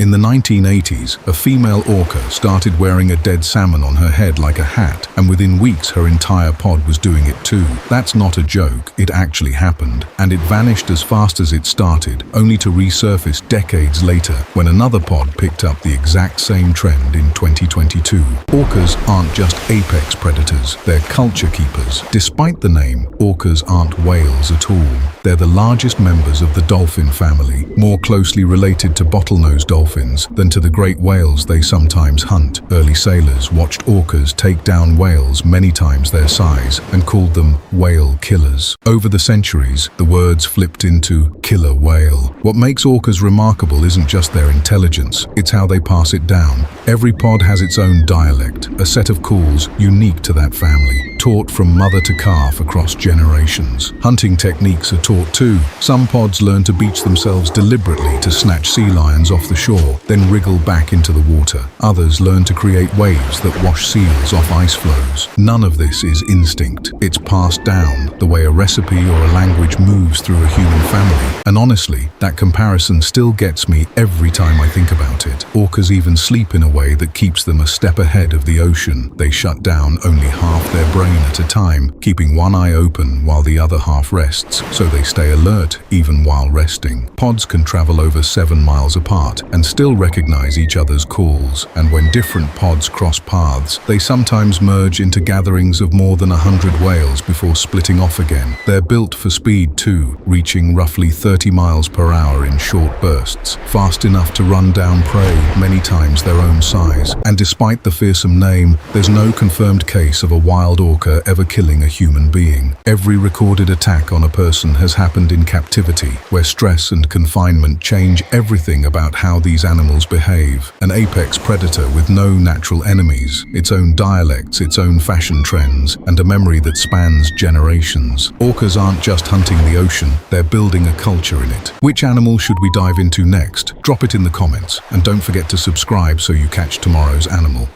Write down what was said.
In the 1980s, a female orca started wearing a dead salmon on her head like a hat, and within weeks her entire pod was doing it too. That's not a joke, it actually happened, and it vanished as fast as it started, only to resurface decades later when another pod picked up the exact same trend in 2022. Orcas aren't just apex predators, they're culture keepers. Despite the name, orcas aren't whales at all. They're the largest members of the dolphin family, more closely related to bottlenose dolphins than to the great whales they sometimes hunt. Early sailors watched orcas take down whales many times their size and called them whale killers. Over the centuries, the words flipped into killer whale. What makes orcas remarkable isn't just their intelligence, it's how they pass it down. Every pod has its own dialect, a set of calls unique to that family, taught from mother to calf across generations. Hunting techniques are taught too. Some pods learn to beach themselves deliberately to snatch sea lions off the shore, then wriggle back into the water. Others learn to create waves that wash seals off ice floes. None of this is instinct. It's passed down, the way a recipe or a language moves through a human family. And honestly, that comparison still gets me every time I think about it. Orcas even sleep in a way that keeps them a step ahead of the ocean. They shut down only half their brain at a time, keeping one eye open while the other half rests, so they stay alert even while resting. Pods can travel over 7 miles apart and still recognize each other's calls, and when different pods cross paths, they sometimes merge into gatherings of more than 100 whales before splitting off again. They're built for speed too, reaching roughly 30 miles per hour in short bursts, fast enough to run down prey many times their own size. And despite the fearsome name, there's no confirmed case of a wild orca ever killing a human being. Every recorded attack on a person has happened in captivity, where stress and confinement change everything about how these animals behave. An apex predator with no natural enemies, its own dialects, its own fashion trends, and a memory that spans generations. Orcas aren't just hunting the ocean, they're building a culture in it. Which animal should we dive into next? Drop it in the comments, and don't forget to subscribe so you catch tomorrow's animal.